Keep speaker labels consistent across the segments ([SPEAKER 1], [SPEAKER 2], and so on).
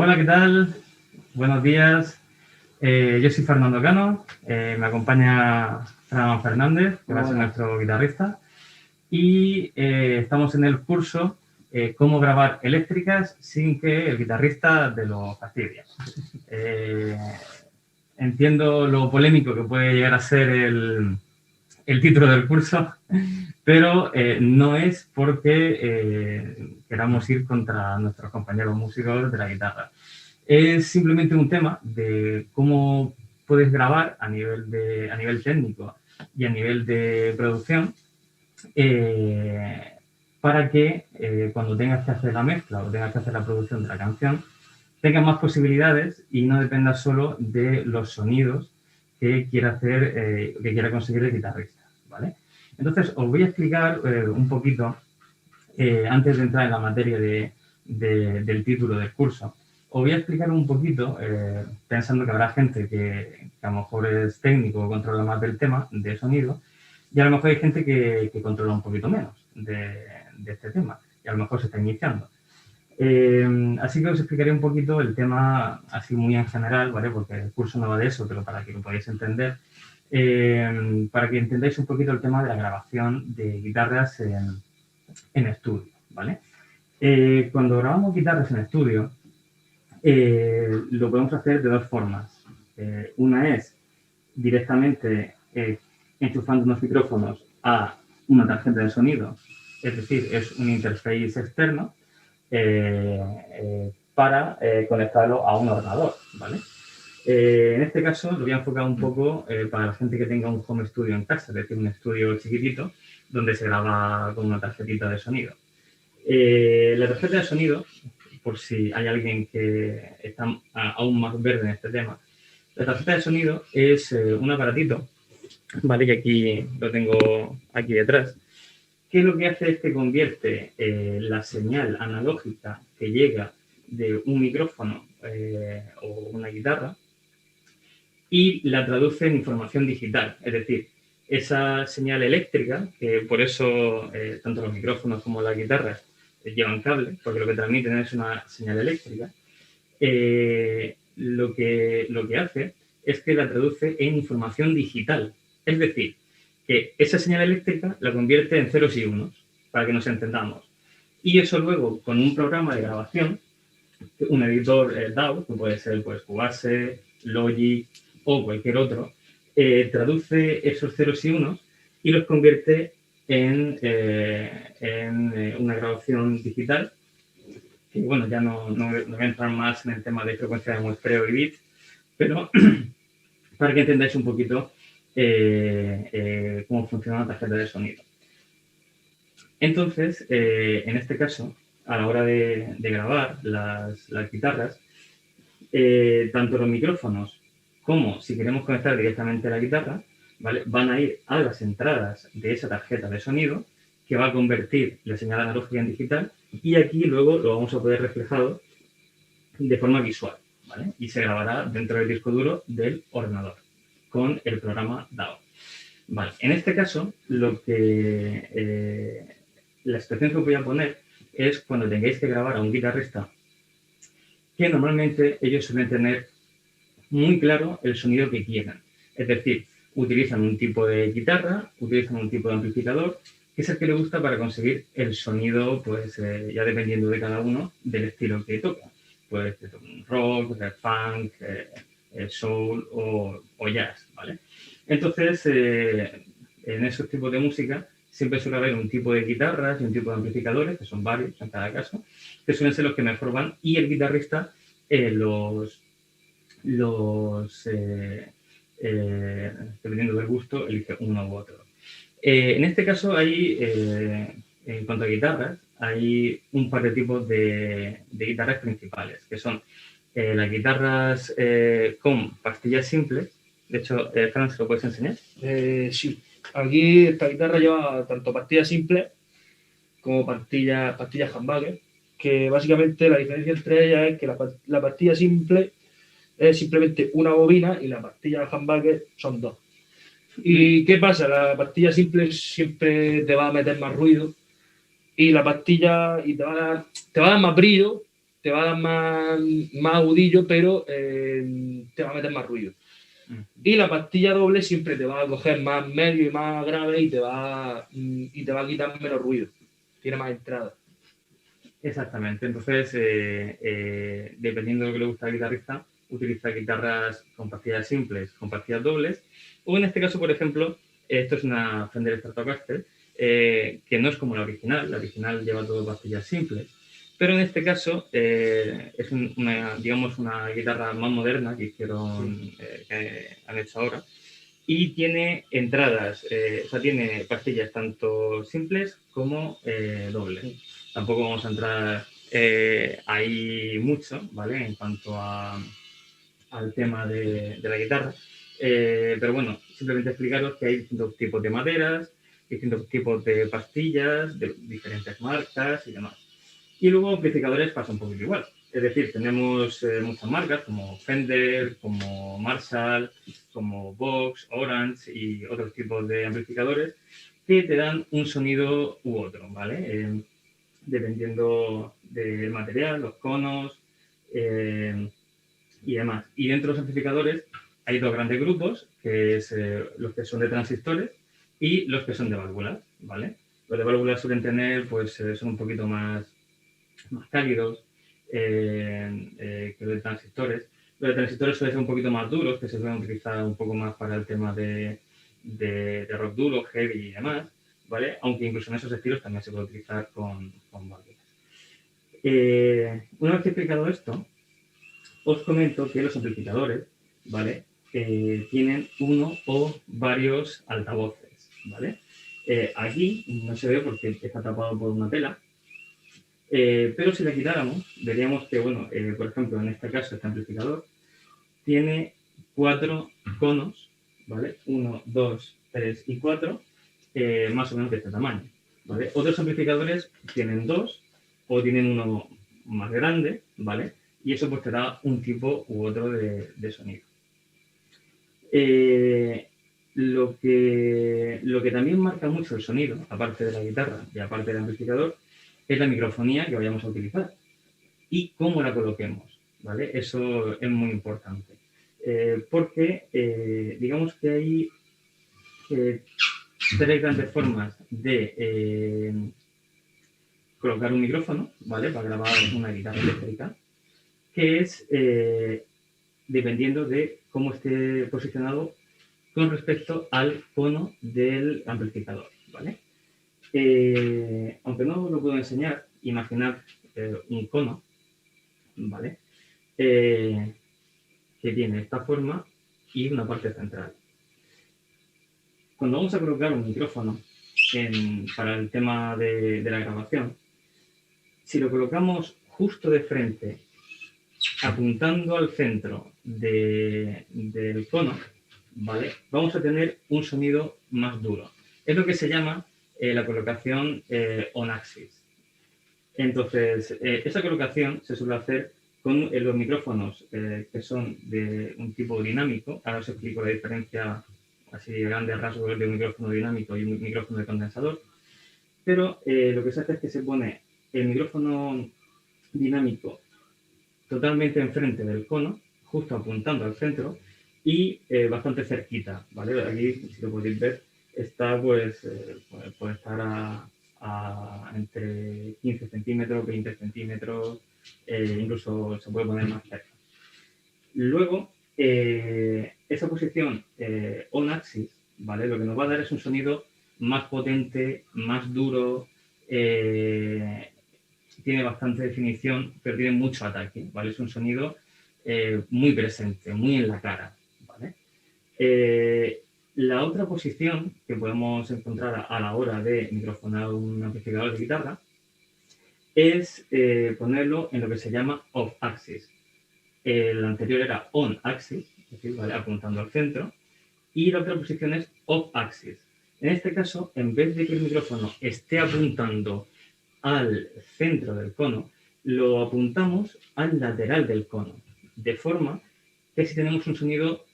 [SPEAKER 1] Hola, ¿qué tal? Buenos días. Yo soy Fernando Cano, me acompaña Fran Fernández, que va a ser nuestro guitarrista, y estamos en el curso Cómo grabar eléctricas sin que el guitarrista te lo fastidie. Entiendo lo polémico que puede llegar a ser el título del curso, pero no es porque queramos ir contra nuestros compañeros músicos de la guitarra. Es simplemente un tema de cómo puedes grabar a nivel técnico y a nivel de producción para que cuando tengas que hacer la mezcla o tengas que hacer la producción de la canción tengas más posibilidades y no dependas solo de los sonidos que quiera hacer, que quiera conseguir el guitarrista, ¿vale? Entonces, os voy a explicar un poquito, antes de entrar en la materia del título del curso, os voy a explicar un poquito, pensando que habrá gente que a lo mejor es técnico o controla más del tema de sonido, y a lo mejor hay gente que controla un poquito menos de este tema, y a lo mejor se está iniciando. Así que os explicaré un poquito el tema así muy en general, ¿vale? Porque el curso no va de eso, pero para que lo podáis entender, para que entendáis un poquito el tema de la grabación de guitarras en estudio, ¿vale? Cuando grabamos guitarras en estudio, lo podemos hacer de dos formas. Una es directamente enchufando unos micrófonos a una tarjeta de sonido, es decir, es un interface externo para conectarlo a un ordenador, ¿vale? En este caso lo voy a enfocar un poco para la gente que tenga un home studio en casa, es decir, un estudio chiquitito donde se graba con una tarjetita de sonido. La tarjeta de sonido, por si hay alguien que está aún más verde en este tema, la tarjeta de sonido es un aparatito, ¿vale? Que aquí lo tengo aquí detrás, que lo que hace es que convierte la señal analógica que llega de un micrófono o una guitarra y la traduce en información digital. Es decir, esa señal eléctrica, que por eso tanto los micrófonos como las guitarras llevan cable, porque lo que transmiten es una señal eléctrica, lo que hace es que la traduce en información digital. Es decir, que esa señal eléctrica la convierte en ceros y unos, para que nos entendamos. Y eso luego, con un programa de grabación, un editor DAW, que puede ser pues, Cubase, Logic o cualquier otro, traduce esos ceros y unos y los convierte en una grabación digital. Que bueno, ya no voy a entrar más en el tema de frecuencia de muestreo y bits, pero para que entendáis un poquito cómo funciona la tarjeta de sonido. Entonces, en este caso, a la hora de grabar las guitarras, tanto los micrófonos como si queremos conectar directamente a la guitarra, ¿vale? Van a ir a las entradas de esa tarjeta de sonido que va a convertir la señal analógica en digital y aquí luego lo vamos a poder reflejado de forma visual, ¿vale? Y se grabará dentro del disco duro del ordenador con el programa DAW. Vale, en este caso, la situación que os voy a poner es cuando tengáis que grabar a un guitarrista, que normalmente ellos suelen tener muy claro el sonido que quieran. Es decir, utilizan un tipo de guitarra, utilizan un tipo de amplificador, que es el que le gusta para conseguir el sonido, pues ya dependiendo de cada uno, del estilo que toca. Pues rock, funk, soul o jazz, ¿vale? Entonces, en esos tipos de música siempre suele haber un tipo de guitarras y un tipo de amplificadores, que son varios en cada caso, que suelen ser los que mejor van, y el guitarrista dependiendo del gusto, elige uno u otro. En este caso, en cuanto a guitarras, hay un par de tipos de guitarras principales, que son las guitarras con pastillas simples. De hecho, Fran, ¿se lo puedes enseñar?
[SPEAKER 2] Sí. Aquí esta guitarra lleva tanto pastillas simples como pastillas humbucker, que básicamente la diferencia entre ellas es que la pastilla simple es simplemente una bobina y la pastilla humbucker son dos. ¿Y qué pasa? La pastilla simple siempre te va a meter más ruido y la pastilla te va a dar más brillo, te va a dar más agudillo, pero te va a meter más ruido. Y la pastilla doble siempre te va a coger más medio y más grave y te va a quitar menos ruido. Tiene más entrada.
[SPEAKER 1] Exactamente. Entonces, dependiendo de lo que le gusta al guitarrista, utiliza guitarras con pastillas simples, con pastillas dobles. O en este caso, por ejemplo, esto es una Fender Stratocaster, que no es como la original. La original lleva todo pastillas simples. Pero en este caso es digamos, una guitarra más moderna que hicieron, que han hecho ahora. Y tiene entradas, o sea, tiene pastillas tanto simples como dobles. Tampoco vamos a entrar ahí mucho, ¿vale? En cuanto al tema de la guitarra. Pero bueno, simplemente explicaros que hay distintos tipos de maderas, distintos tipos de pastillas, de diferentes marcas y demás. Y luego amplificadores pasa un poquito igual. Es decir, tenemos muchas marcas como Fender, como Marshall, como Vox, Orange y otros tipos de amplificadores que te dan un sonido u otro, ¿vale? Dependiendo del material, los conos y demás. Y dentro de los amplificadores hay dos grandes grupos, que es los que son de transistores y los que son de válvulas, ¿vale? Los de válvulas suelen tener, pues, son un poquito más cálidos que los de transistores. Los de transistores suelen ser un poquito más duros, que se suelen utilizar un poco más para el tema de rock duro, heavy y demás, ¿vale? Aunque incluso en esos estilos también se puede utilizar con válvulas. Una vez que he explicado esto, os comento que los amplificadores, ¿vale? Tienen uno o varios altavoces, ¿vale? Aquí no se ve porque está tapado por una tela, pero si la quitáramos, veríamos que, bueno, por ejemplo, en este caso, este amplificador tiene 4 conos, ¿vale? 1, 2, 3 y 4, más o menos de este tamaño, ¿vale? Otros amplificadores tienen 2 o tienen uno más grande, ¿vale? Y eso pues te da un tipo u otro de sonido. Lo que también marca mucho el sonido, aparte de la guitarra y aparte del amplificador, es la microfonía que vayamos a utilizar y cómo la coloquemos, ¿vale? Eso es muy importante. Porque digamos que hay tres grandes formas de colocar un micrófono, ¿vale? Para grabar una guitarra eléctrica, que es dependiendo de cómo esté posicionado con respecto al cono del amplificador, ¿vale? Aunque no os lo puedo enseñar, imaginad un cono, ¿vale? Que tiene esta forma y una parte central. Cuando vamos a colocar un micrófono para el tema de la grabación, si lo colocamos justo de frente, apuntando al centro del cono, ¿vale? Vamos a tener un sonido más duro. Es lo que se llama la colocación on-axis. Entonces, esa colocación se suele hacer con los micrófonos que son de un tipo dinámico. Ahora os explico la diferencia así de grandes rasgos de un micrófono dinámico y un micrófono de condensador. Pero lo que se hace es que se pone el micrófono dinámico totalmente enfrente del cono, justo apuntando al centro y bastante cerquita, ¿vale? Aquí, si lo podéis ver, está pues, puede estar entre 15 centímetros, 20 centímetros, incluso se puede poner más cerca. Luego, esa posición on-axis, ¿vale? Lo que nos va a dar es un sonido más potente, más duro, tiene bastante definición, pero tiene mucho ataque, ¿vale? Es un sonido muy presente, muy en la cara, ¿vale? La otra posición que podemos encontrar a la hora de microfonar un amplificador de guitarra es ponerlo en lo que se llama off-axis. El anterior era on-axis, es decir, ¿vale? Apuntando al centro, y la otra posición es off-axis. En este caso, en vez de que el micrófono esté apuntando al centro del cono, lo apuntamos al lateral del cono, de forma que si tenemos un sonido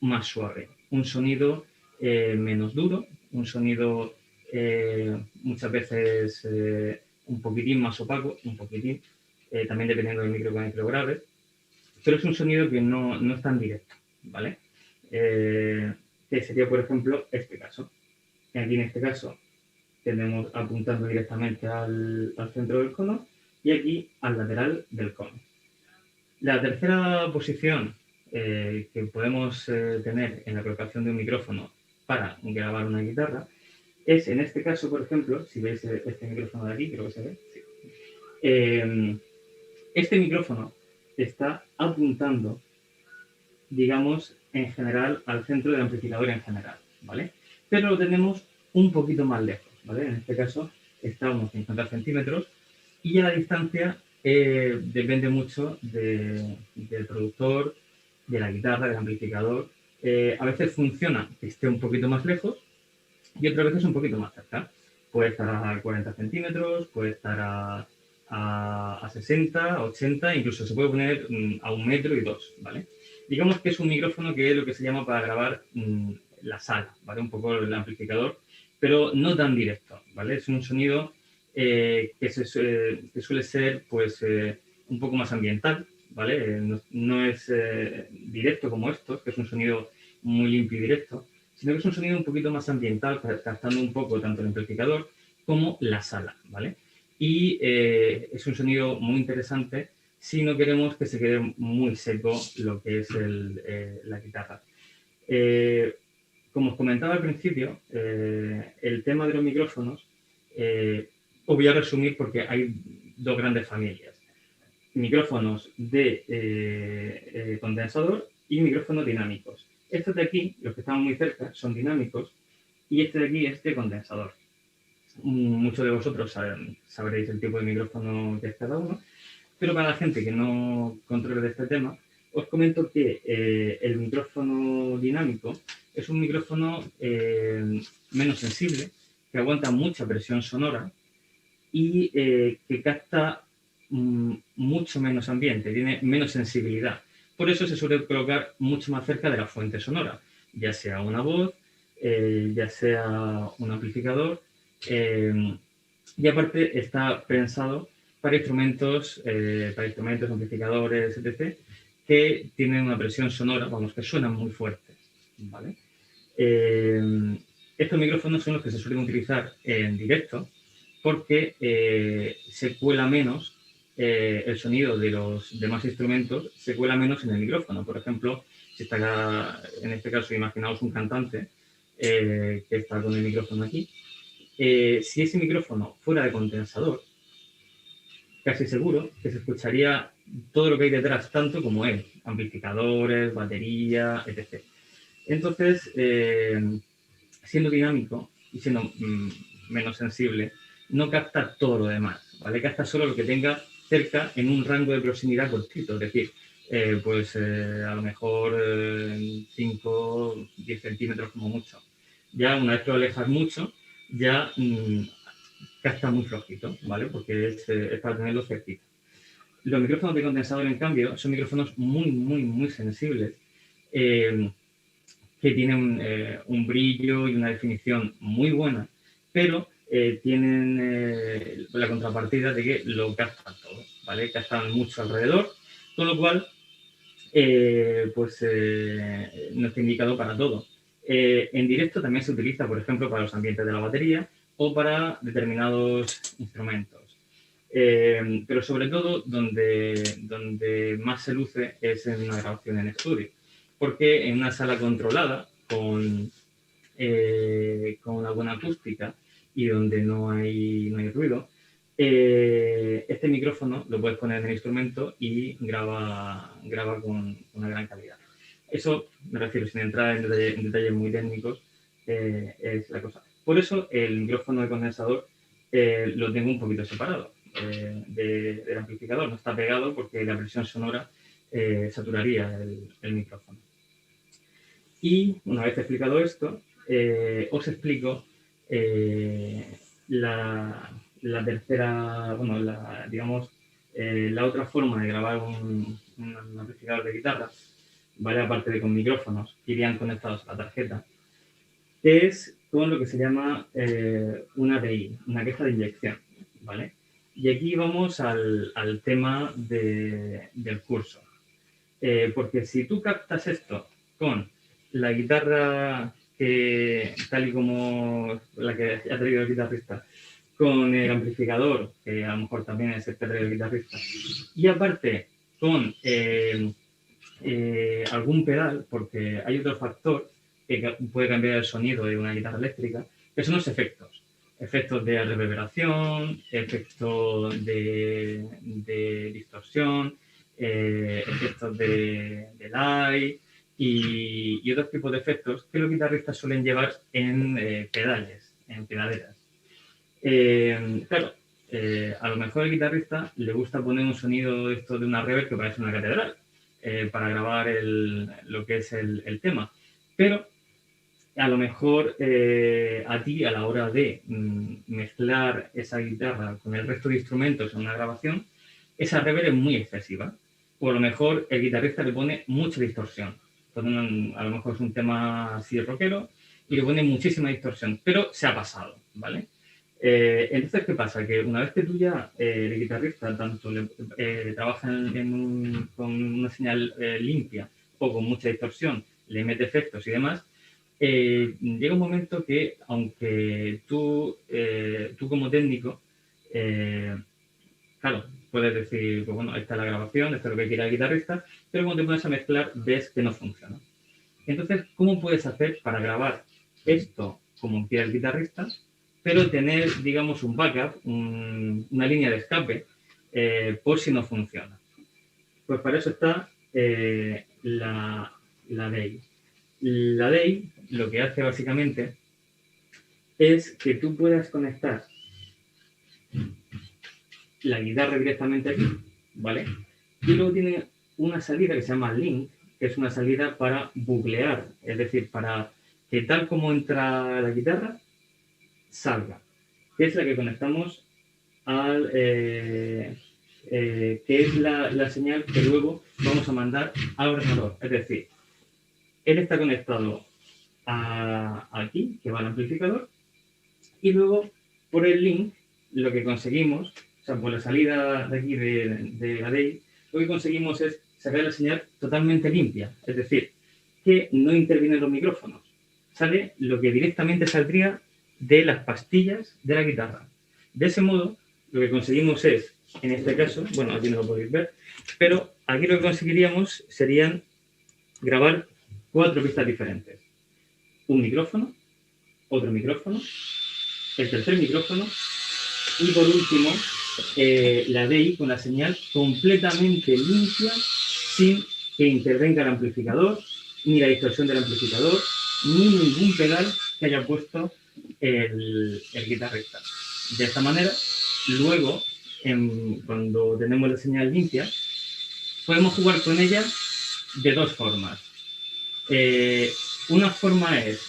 [SPEAKER 1] más suave, un sonido menos duro, un sonido muchas veces un poquitín más opaco, un poquitín, también dependiendo del micro con el que lo grabes, pero es un sonido que no es tan directo, ¿vale? Que sería, por ejemplo, este caso. Aquí en este caso tenemos apuntando directamente al centro del cono y aquí al lateral del cono. La tercera posición que podemos tener en la colocación de un micrófono para grabar una guitarra es, en este caso, por ejemplo, si veis este micrófono de aquí, creo que se ve, sí. Este micrófono está apuntando, digamos, en general, al centro del amplificador en general, ¿vale? Pero lo tenemos un poquito más lejos, ¿vale? En este caso está a unos 50 centímetros y a la distancia depende mucho del productor, de la guitarra, del amplificador. A veces funciona que esté un poquito más lejos y otras veces un poquito más cerca. Puede estar a 40 centímetros, puede estar a 60, 80, incluso se puede poner a 1 metro y 2, ¿vale? Digamos que es un micrófono que es lo que se llama para grabar la sala, ¿vale? Un poco el amplificador, pero no tan directo, ¿vale? Es un sonido que suele ser, pues, un poco más ambiental, ¿vale? No es directo como estos, que es un sonido muy limpio y directo, sino que es un sonido un poquito más ambiental, captando un poco tanto el amplificador como la sala, ¿vale? Y es un sonido muy interesante si no queremos que se quede muy seco lo que es la guitarra. Como os comentaba al principio, el tema de los micrófonos, os voy a resumir porque hay dos grandes familias. Micrófonos de condensador y micrófonos dinámicos. Estos de aquí, los que están muy cerca, son dinámicos y este de aquí es de condensador. Muchos de vosotros sabréis el tipo de micrófono que es cada uno, pero para la gente que no controle de este tema, os comento que el micrófono dinámico es un micrófono menos sensible, que aguanta mucha presión sonora y que capta mucho menos ambiente, tiene menos sensibilidad. Por eso se suele colocar mucho más cerca de la fuente sonora, ya sea una voz, ya sea un amplificador, y aparte está pensado para instrumentos, amplificadores, etc., que tienen una presión sonora, vamos, que suenan muy fuertes, ¿vale? Estos micrófonos son los que se suelen utilizar en directo porque se cuela menos el sonido de los demás instrumentos, se cuela menos en el micrófono. Por ejemplo, si está, en este caso, imaginaos un cantante que está con el micrófono aquí. Si ese micrófono fuera de condensador, casi seguro que se escucharía todo lo que hay detrás, tanto como él, amplificadores, batería, etc. Entonces, siendo dinámico y siendo menos sensible, no capta todo lo demás, ¿vale? Capta solo lo que tenga cerca en un rango de proximidad cortito, es decir, a lo mejor 5, 10 centímetros como mucho. Ya una vez que lo alejas mucho, ya capta muy flojito, ¿vale? Porque es para tenerlo cerquita. Los micrófonos de condensador, en cambio, son micrófonos muy, muy, muy sensibles, que tienen un brillo y una definición muy buena, pero tienen la contrapartida de que lo captan todo, ¿vale? Captan mucho alrededor, con lo cual no está indicado para todo. En directo también se utiliza, por ejemplo, para los ambientes de la batería o para determinados instrumentos. Pero sobre todo donde más se luce es en una grabación en estudio, porque en una sala controlada con una buena acústica y donde no hay ruido, este micrófono lo puedes poner en el instrumento y graba con una gran calidad. Eso, me refiero, sin entrar en detalles muy técnicos, es la cosa. Por eso el micrófono de condensador lo tengo un poquito separado del amplificador. No está pegado porque la presión sonora saturaría el micrófono. Y una vez explicado esto, os explico la tercera, bueno, la otra forma de grabar un amplificador de guitarra, ¿vale? Aparte de con micrófonos que irían conectados a la tarjeta, que es con lo que se llama una API, una queja de inyección, ¿vale? Y aquí vamos al tema del curso. Porque si tú captas esto con la guitarra tal y como la que ha traído el guitarrista, con el amplificador, que a lo mejor también es el que ha traído el guitarrista, y aparte con algún pedal, porque hay otro factor que puede cambiar el sonido de una guitarra eléctrica, que son los efectos. Efectos de reverberación, efectos de distorsión, efectos de delay y otros tipos de efectos que los guitarristas suelen llevar en pedales, en pedaderas. Claro, a lo mejor el guitarrista le gusta poner un sonido esto de una reverb que parece una catedral para grabar lo que es el tema. Pero a lo mejor a ti, a la hora de mezclar esa guitarra con el resto de instrumentos en una grabación, esa reverb es muy excesiva. O a lo mejor el guitarrista le pone mucha distorsión. Entonces, a lo mejor es un tema así rockero y le pone muchísima distorsión, pero se ha pasado, ¿vale? Entonces, ¿qué pasa? Que una vez que tú ya, el guitarrista, tanto trabaja con una señal limpia o con mucha distorsión, le mete efectos y demás, llega un momento que, aunque tú como técnico, claro, puedes decir, pues bueno, esta es la grabación, esto es lo que quiere el guitarrista, pero cuando te pones a mezclar ves que no funciona. Entonces, ¿cómo puedes hacer para grabar esto como quiere el guitarrista, pero tener, digamos, un backup, una línea de escape, por si no funciona? Pues para eso está la DAY. La DAY lo que hace básicamente es que tú puedas conectar la guitarra directamente aquí, ¿vale? Y luego tiene una salida que se llama link, que es una salida para buclear, es decir, para que tal como entra la guitarra, salga, que es la que conectamos que es la señal que luego vamos a mandar al ordenador. Es decir, él está conectado aquí, que va al amplificador, y luego por el link lo que conseguimos, o sea, por la salida de aquí de la DAY, lo que conseguimos es sacar la señal totalmente limpia, es decir, que no intervienen los micrófonos. Sale lo que directamente saldría de las pastillas de la guitarra. De ese modo, lo que conseguimos es, en este caso, bueno, aquí no lo podéis ver, pero aquí lo que conseguiríamos serían grabar 4 pistas diferentes. Un micrófono, otro micrófono, el tercer micrófono y por último la DAY con la señal completamente limpia sin que intervenga el amplificador, ni la distorsión del amplificador, ni ningún pedal que haya puesto el guitarrista. De esta manera, luego, cuando tenemos la señal limpia, podemos jugar con ella de dos formas. Una forma es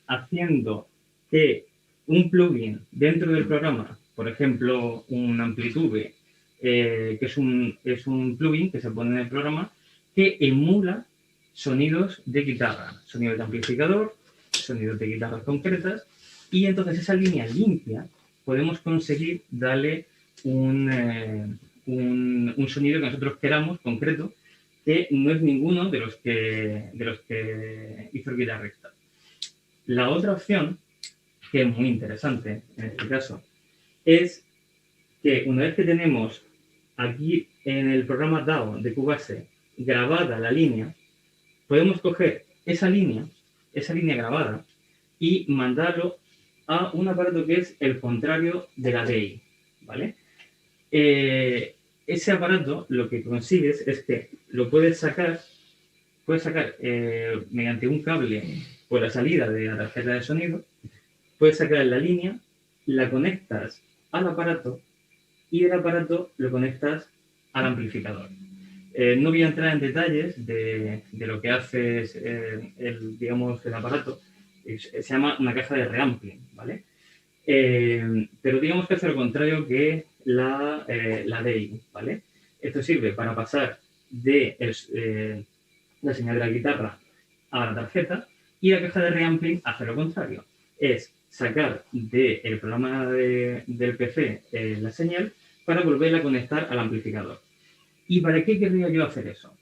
[SPEAKER 1] haciendo que un plugin dentro del programa, por ejemplo, un Amplitude, que es un plugin que se pone en el programa, que emula sonidos de guitarra, sonidos de amplificador, sonidos de guitarras concretas, y entonces esa línea limpia podemos conseguir darle un sonido que nosotros queramos, concreto, que no es ninguno de los que hizo el guitarrista. La otra opción, que es muy interesante en este caso, es que una vez que tenemos aquí en el programa DAW de Cubase grabada la línea, podemos coger esa línea grabada y mandarlo a un aparato que es el contrario de la DAY, ¿vale? Ese aparato lo que consigues es que lo puedes sacar mediante un cable por la salida de la tarjeta de sonido, puedes sacar la línea, la conectas al aparato y del aparato lo conectas al amplificador. No voy a entrar en detalles de lo que hace el aparato. Se llama una caja de reampling, ¿vale? Pero digamos que hace lo contrario que la DAY, ¿vale? Esto sirve para pasar de la señal de la guitarra a la tarjeta y la caja de reampling hace lo contrario. Es sacar del programa del PC la señal para volverla a conectar al amplificador. ¿Y para qué querría yo hacer eso?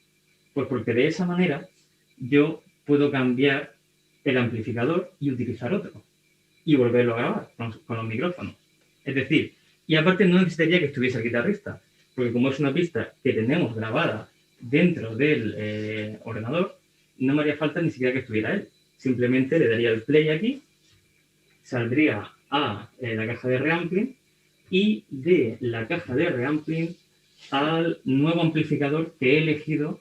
[SPEAKER 1] Pues porque de esa manera yo puedo cambiar el amplificador y utilizar otro y volverlo a grabar con los micrófonos. Es decir, y aparte no necesitaría que estuviese el guitarrista, porque como es una pista que tenemos grabada dentro del ordenador, no me haría falta ni siquiera que estuviera él. Simplemente le daría el play aquí, saldría a la caja de reampling y de la caja de reampling al nuevo amplificador que he elegido,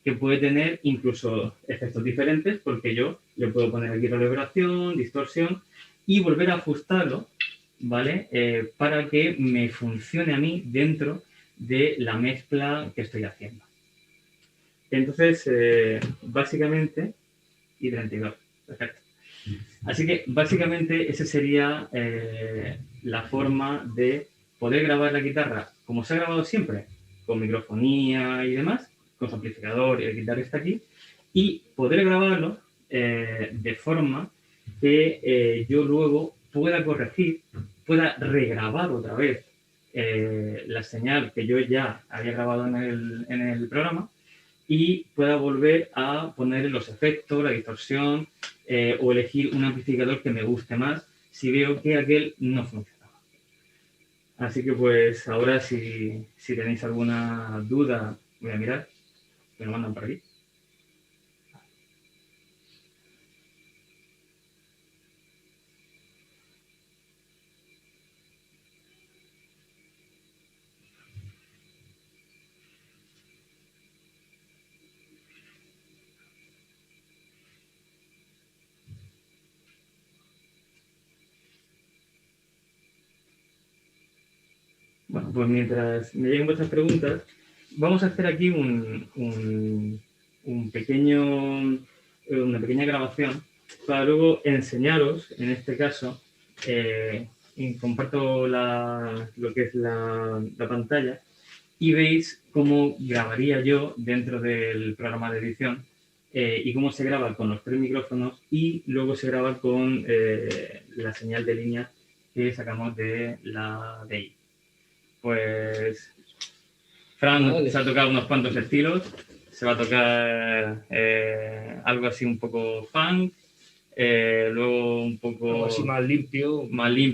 [SPEAKER 1] que puede tener incluso efectos diferentes, porque yo le puedo poner aquí reverberación, distorsión y volver a ajustarlo, ¿vale? Para que me funcione a mí dentro de la mezcla que estoy haciendo. Entonces, básicamente, y 32, perfecto. Así que básicamente esa sería la forma de poder grabar la guitarra como se ha grabado siempre, con microfonía y demás, con su amplificador y el guitarrista aquí, y poder grabarlo de forma que yo luego pueda corregir, pueda regrabar otra vez la señal que yo ya había grabado en el programa y pueda volver a poner los efectos, la distorsión o elegir un amplificador que me guste más si veo que aquel no funcionaba. Así que pues ahora si tenéis alguna duda, voy a mirar, me lo mandan por aquí. Bueno, pues mientras me lleguen vuestras preguntas, vamos a hacer aquí un pequeño, una pequeña grabación para luego enseñaros, en este caso, y comparto lo que es la pantalla y veis cómo grabaría yo dentro del programa de edición y cómo se graba con los 3 micrófonos y luego se graba con la señal de línea que sacamos de la DI. Pues Fran se ha tocado unos cuantos estilos, se va a tocar algo así un poco funk, luego un poco
[SPEAKER 2] algo así más limpio,
[SPEAKER 1] más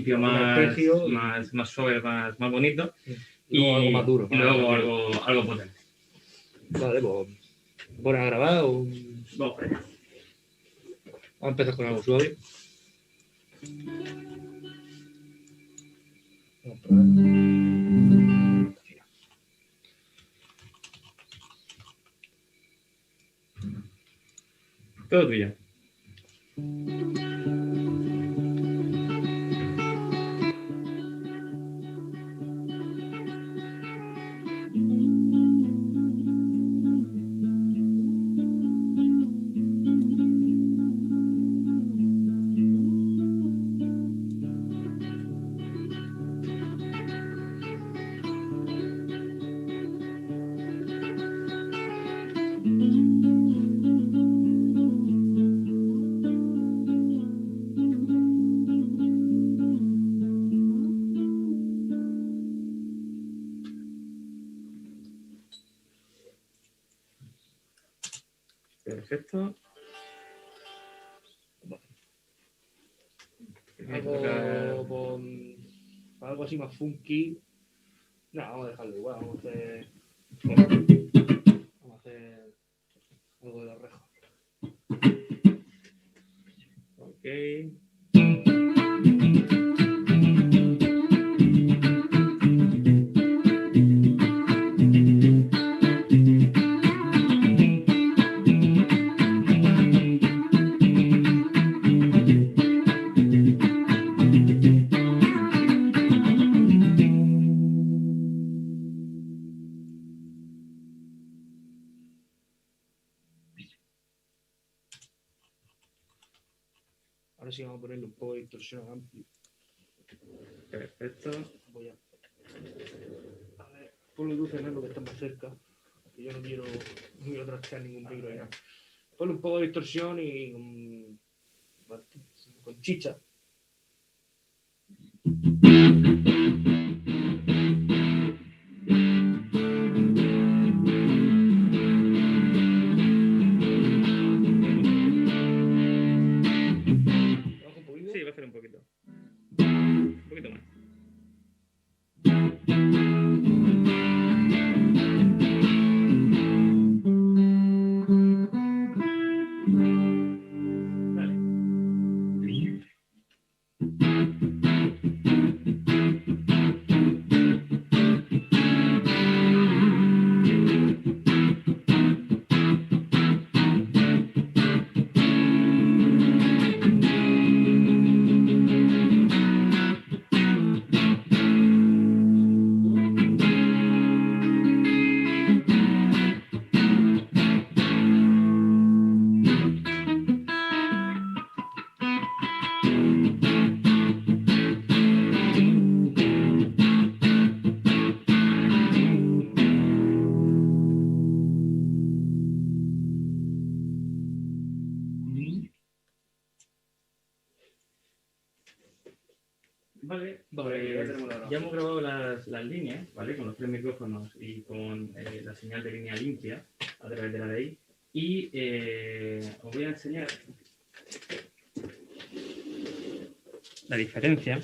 [SPEAKER 1] suave, más bonito,
[SPEAKER 2] y luego algo más duro.
[SPEAKER 1] Y luego algo potente.
[SPEAKER 2] Vale, pues ¿voy a grabar o...?
[SPEAKER 1] Vamos para allá.
[SPEAKER 2] Vamos a empezar con algo suave. Vamos a probar.
[SPEAKER 1] Todo tuyo. Perfecto.
[SPEAKER 2] Algo así más funky. No, vamos a dejarlo igual. Vamos a hacer algo de la reja.
[SPEAKER 1] Ok.
[SPEAKER 2] Ahora sí vamos a ponerle un poco de distorsión amplia.
[SPEAKER 1] Perfecto.
[SPEAKER 2] Voy a ver, ponle luz en lo que está más cerca. Que yo no quiero trastear ningún micro ya. Ponle un poco de distorsión y con chicha.
[SPEAKER 1] Vale,
[SPEAKER 2] Vale, ya tenemos la
[SPEAKER 1] ya hemos grabado las líneas, ¿vale? Con los 3 micrófonos y con la señal de línea limpia a través de la DI. Y os voy a enseñar la diferencia.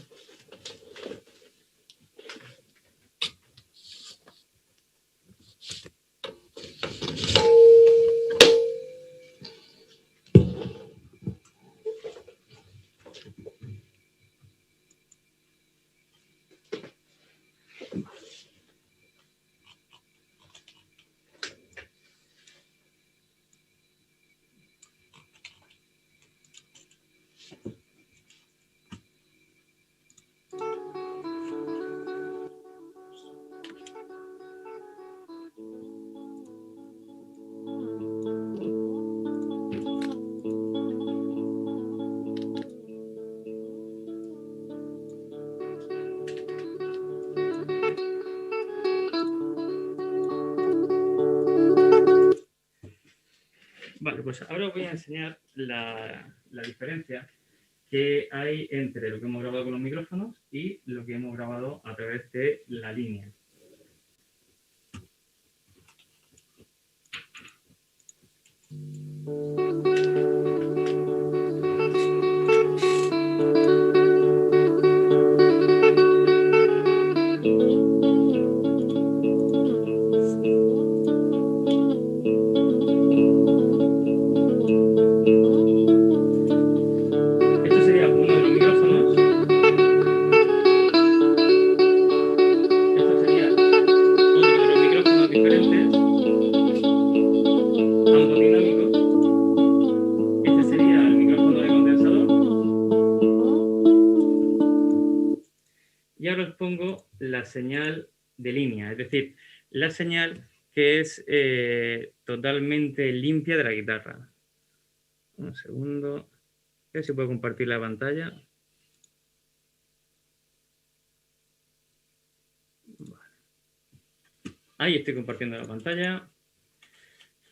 [SPEAKER 1] Vale, pues ahora os voy a enseñar la diferencia que hay entre lo que hemos grabado con los micrófonos y lo que hemos grabado a través de la línea. Esto sería uno de los micrófonos. Esto sería otro de los micrófonos diferentes, ambos dinámicos. Este sería el micrófono de condensador. Y ahora os pongo la señal de línea, es decir, la señal que es totalmente limpia de la guitarra. Un segundo. A ver si puedo compartir la pantalla. Vale. Ahí estoy compartiendo la pantalla.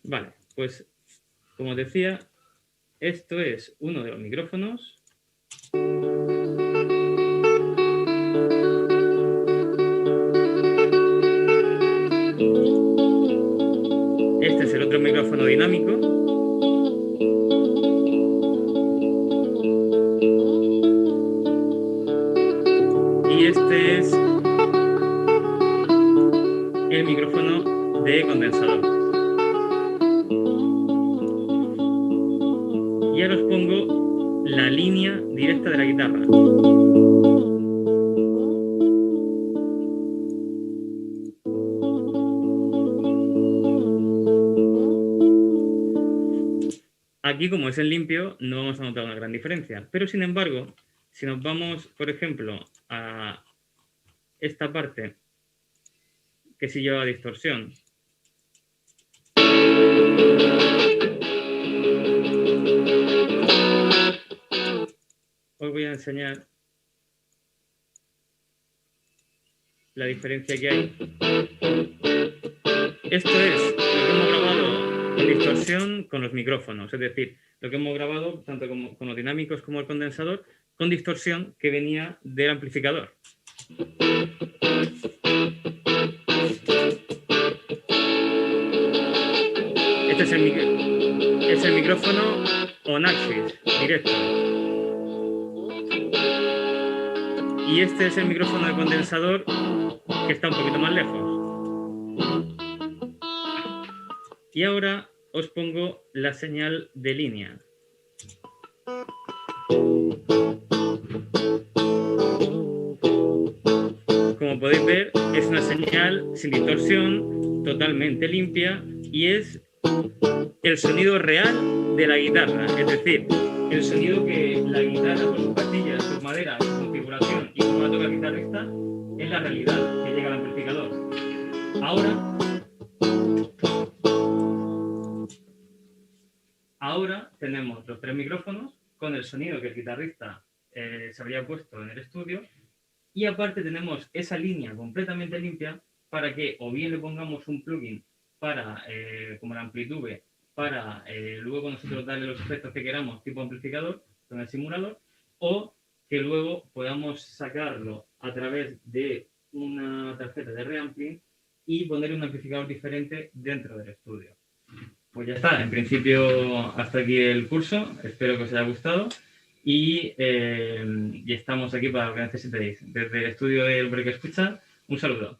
[SPEAKER 1] Vale, pues como os decía, esto es uno de los micrófonos. Este es el otro micrófono dinámico. Y este es el micrófono de condensador. Y ahora os pongo la línea directa de la guitarra. Aquí, como es en limpio, no vamos a notar una gran diferencia. Pero, sin embargo, si nos vamos, por ejemplo, a esta parte que sí lleva distorsión, os voy a enseñar la diferencia que hay. Esto es lo que hemos grabado en distorsión con los micrófonos, es decir, lo que hemos grabado tanto con los dinámicos como el condensador con distorsión que venía del amplificador. Este es el micrófono on-axis, directo. Y este es el micrófono de condensador que está un poquito más lejos. Y ahora os pongo la señal de línea. Como podéis ver, es una señal sin distorsión, totalmente limpia y es el sonido real de la guitarra. Es decir, el sonido que la guitarra con sus pastillas, sus maderas, su configuración y como la toca el guitarrista es la realidad que llega al amplificador. Ahora tenemos los 3 micrófonos con el sonido que el guitarrista se habría puesto en el estudio y aparte tenemos esa línea completamente limpia para que o bien le pongamos un plugin para, como la Amplitude, para luego nosotros darle los efectos que queramos tipo amplificador con el simulador, o que luego podamos sacarlo a través de una tarjeta de reampli y poner un amplificador diferente dentro del estudio. Pues ya está, en principio hasta aquí el curso, espero que os haya gustado y estamos aquí para lo que necesitéis. Desde el estudio del Hombre que Escucha, un saludo.